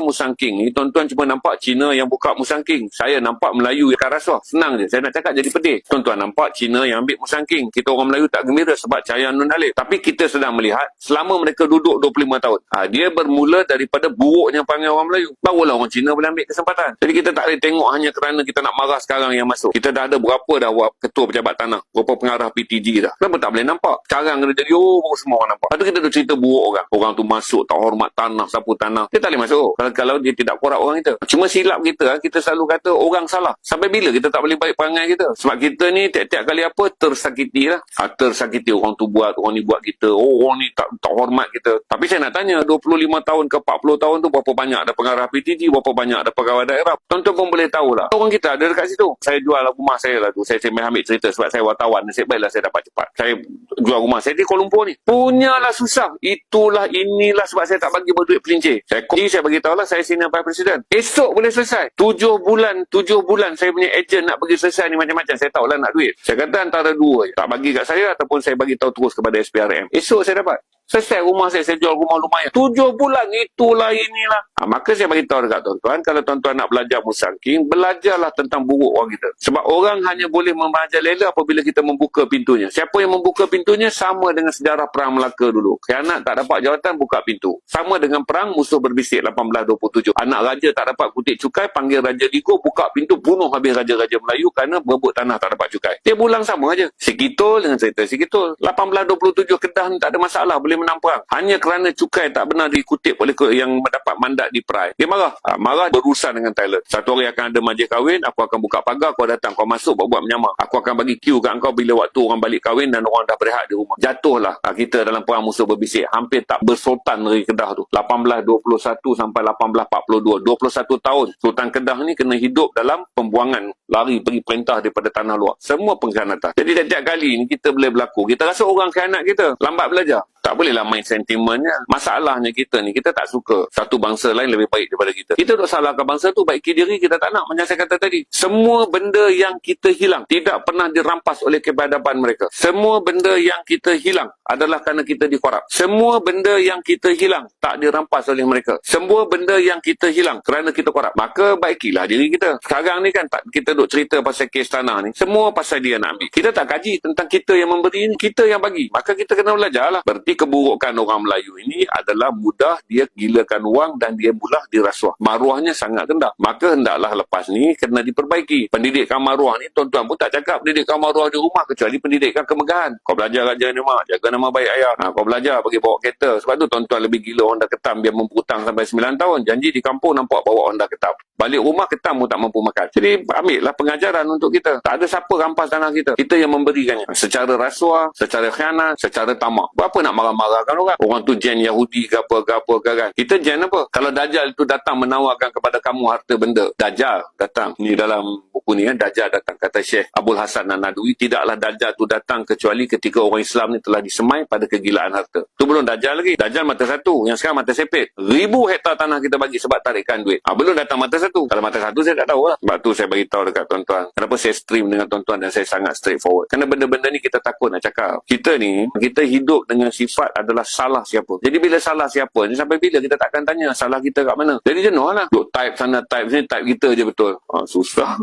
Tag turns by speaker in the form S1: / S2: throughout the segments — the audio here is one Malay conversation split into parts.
S1: Musangking ni, tuan-tuan cuma nampak Cina yang buka Musangking. Saya nampak Melayu yang rasuah. Senang je. Saya nak cakap jadi pedih. Tuan-tuan nampak Cina yang ambil Musangking. Kita orang Melayu tak gembira sebab Cahaya Nun Alif. Tapi kita sedang melihat selama mereka duduk 25 tahun. Dia bermula daripada buruknya perangai orang Melayu. Barulah orang Cina boleh ambil kesempatan. Jadi kita tak boleh tengok hanya kerana kita nak marah sekarang yang masuk. Kita dah ada berapa dah ketua pejabat tanah, berapa pengarah PTG dah. Kenapa tak boleh nampak? Sekarang kena jadi, baru semua orang nampak. Lepas tu kita dah cerita buruk orang. Orang tu masuk, tak hormat tanah, sapu tanah. Dia tak boleh masuk. Kalau dia tidak korup orang kita. Cuma silap kita selalu kata orang salah. Sampai bila kita tak boleh baik perangai kita? Sebab kita ni tiap-tiap kali apa, tersakiti lah. Tersakiti orang tu buat, orang ni buat kita. Orang ni tak hormat kita. Tapi saya nak tanya, 25 tahun ke 40 tahun tu berapa banyak ada pengarah PTG, berapa banyak ada pegawai daerah. Tuan-tuan pun boleh tahulah. Orang kita ada dekat situ. Saya jual rumah saya lah tu. Saya ambil cerita sebab saya wartawan. Nasib baiklah saya dapat cepat. Saya jual rumah saya di Kuala Lumpur ni. Punyalah susah. Itulah inilah sebab saya tak bagi berduit pelincir. Saya bagi tahulah saya senior Vice President. Esok boleh selesai. 7 bulan saya punya ejen nak pergi selesai ni macam-macam. Saya tahulah nak duit. Saya kata antara dua je. Tak bagi kat saya ataupun saya bagi tahu terus kepada SPRM. Esok saya dapat. Selesai rumah saya jual rumah lumayan. 7 bulan, itulah inilah. Maka saya bagi tahu dekat tuan-tuan, kalau tuan-tuan nak belajar Musangking, belajarlah tentang buruk orang kita. Sebab orang hanya boleh merajalela apabila kita membuka pintunya. Siapa yang membuka pintunya sama dengan sejarah Perang Melaka dulu. Khianat tak dapat jawatan, buka pintu. Sama dengan perang musuh berbisik 1827. Anak raja tak dapat kutip cukai, panggil Raja Digo, buka pintu, bunuh habis raja-raja Melayu kerana berebut tanah tak dapat cukai. Dia ulang sama aja. Sikitul dengan cerita Sikitul. 1827 Kedah ni tak ada masalah, boleh menang perang. Hanya kerana cukai tak benar dikutip oleh yang mendapat mandat di Perai. Dia marah. Marah berurusan dengan Thailand. Satu hari akan ada majlis kahwin, aku akan buka pagar, kau datang, kau masuk buat menyamar. Aku akan bagi queue kat kau bila waktu orang balik kahwin dan orang dah berehat di rumah. Jatuhlah kita dalam perang musuh berbisik. Hampir tak bersultan dari Kedah tu. 1821 sampai 1842. 21 tahun. Sultan Kedah ni kena hidup dalam pembuangan. Lari pergi perintah daripada tanah luar. Semua pengkhianatan. Jadi tiap kali ni kita boleh berlaku. Kita rasa orang khianat kita. Lambat belajar. Tak bolehlah main sentimennya. Masalahnya kita ni, kita tak suka satu bangsa lain lebih baik daripada kita. Kita duk salahkan bangsa tu, baiki diri kita tak nak. Macam saya kata tadi, semua benda yang kita hilang tidak pernah dirampas oleh kebedaban mereka. Semua benda yang kita hilang adalah kerana kita dikorup. Semua benda yang kita hilang tak dirampas oleh mereka. Semua benda yang kita hilang kerana kita korup. Maka baikilah diri kita. Sekarang ni kan kita duk cerita pasal kes tanah ni. Semua pasal dia nak ambil. Kita tak kaji tentang kita yang memberi ni, kita yang bagi. Maka kita kena belajar lah. Berarti keburukan orang Melayu ini adalah mudah dia gilakan wang dan dia mudah dirasuah. Maruahnya sangat rendah. Maka hendaklah lepas ni kena diperbaiki. Pendidikan maruah ni, tuan-tuan pun tak cakap pendidikan maruah di rumah kecuali pendidikan kemegahan. Kau belajar raja ni mak, jaga nama baik ayah. Kau belajar bagi bawa kereta. Sebab tu tuan-tuan lebih gila Honda Ketam biar mampu hutang sampai 9 tahun. Janji di kampung nampak bawa Honda Ketam. Balik rumah Ketam pun tak mampu makan. Jadi ambillah pengajaran untuk kita. Tak ada siapa rampas tanah kita. Kita yang memberikannya. Secara rasuah, secara khianat, secara tamak. Berapa nak marah-marahkan orang? Orang tu jen Yahudi ke apa kan. Kita jen apa? Kalau Dajjal itu datang menawarkan kepada kamu harta benda. Dajjal datang. Ni dalam buku ni kan. Dajjal datang. Kata Syekh Abdul Hasan An-Nadwi. Tidaklah Dajjal itu datang kecuali ketika orang Islam ni telah disemai pada kegilaan harta. Tu belum Dajjal lagi. Dajjal mata satu. Yang sekarang mata sepit. 1000 hektar tanah kita bagi sebab tarikan duit. Belum datang mata satu. Kalau mata satu saya tak tahu lah. Sebab tu saya bagi tahu dekat tuan-tuan. Kenapa saya stream dengan tuan-tuan dan saya sangat straightforward. Kerana benda-benda ni kita takut nak cakap. Kita ni, kita hidup dengan sifat adalah salah siapa. Jadi bila salah siapa ni, sampai bila kita takkan tanya salah kita kat mana. Jadi jenuh lah. Duk type sana, type sini, type kita je betul. Susah.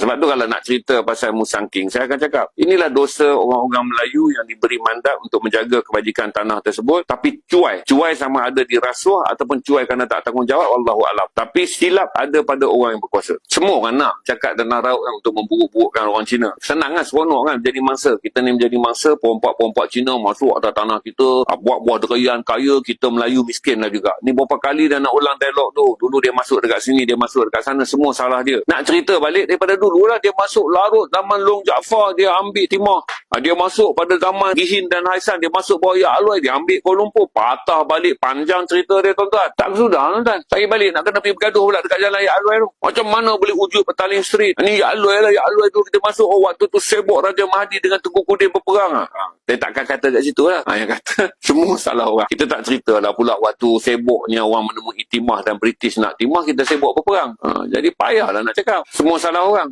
S1: Sebab tu kalau nak cerita pasal Musangking, saya akan cakap inilah dosa orang-orang Melayu yang diberi mandat untuk menjaga kebajikan tanah tersebut, tapi cuai sama ada dirasuah ataupun cuai kerana tak tanggungjawab, wallahu alam. Tapi silap ada pada orang yang berkuasa. Semua orang nak cakap dan narau untuk memburuk-burukkan orang Cina. Senang kan, seronok kan jadi mangsa. Kita ni menjadi mangsa, perempuan-perempuan Cina masuk atas tanah kita, buat buah durian kaya, kita Melayu miskin lah juga. Ni berapa kali dah nak ulang dialog tu. Dulu dia masuk dekat sini, dia masuk dekat sana, semua salah dia. Nak cerita balik daripada dulu lah, dia masuk larut zaman Long Jaafar, dia ambil Timah. Dia masuk pada zaman Gihin dan Haisan, dia masuk bawah Ya Aloi, dia ambil Kuala Lumpur, patah balik, panjang cerita dia tuan-tuan. Tak sudah tuan-tuan. Saya balik nak kena pergi bergaduh pula dekat jalan Ya Aloi tu. Macam mana boleh wujud Petaling Street? Ni Ya Aloi lah, Ya Aloi tu kita masuk. Waktu tu sibuk Raja Mahdi dengan Tengku Kudin berperang. Dia takkan kata kat situ lah. Yang kata semua salah orang. Kita tak cerita lah pula waktu sibuknya orang menemui Timah dan British nak Timah, kita sibuk berperang. Jadi payahlah nak cakap. Semua salah orang.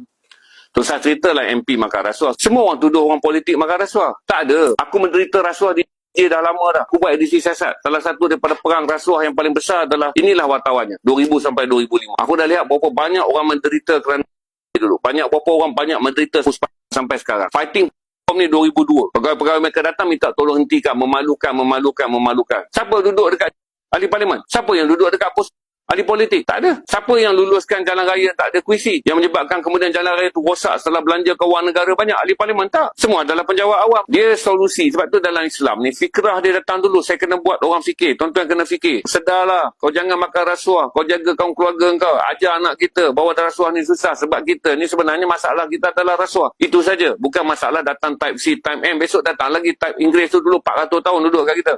S1: Terus saya ceritalah MP makan rasuah. Semua orang tuduh orang politik makan rasuah. Tak ada. Aku menderita rasuah di Dia dah lama dah. Aku buat edisi siasat. Salah satu daripada perang rasuah yang paling besar adalah inilah wartawannya. 2000 sampai 2005. Aku dah lihat berapa banyak orang menderita kerana dulu. Berapa orang menderita sampai sekarang. Fighting ni 2002. Pegawai-pegawai mereka datang minta tolong hentikan. Memalukan. Siapa duduk dekat ahli parlimen? Siapa yang duduk dekat pos ahli politik? Tak ada. Siapa yang luluskan jalan raya tak ada kuisi? Yang menyebabkan kemudian jalan raya itu rosak setelah belanja ke wang negara banyak? Ahli parlimen? Tak. Semua adalah penjawat awam. Dia solusi. Sebab tu dalam Islam ni, fikrah dia datang dulu. Saya kena buat orang fikir. Tuan-tuan kena fikir. Sedarlah. Kau jangan makan rasuah. Kau jaga kaum keluarga kau. Ajar anak kita bahawa rasuah ni susah. Sebab kita ni sebenarnya masalah kita adalah rasuah. Itu saja. Bukan masalah datang type C, type M. Besok datang lagi type Inggeris tu dulu 400 tahun duduk kat kita.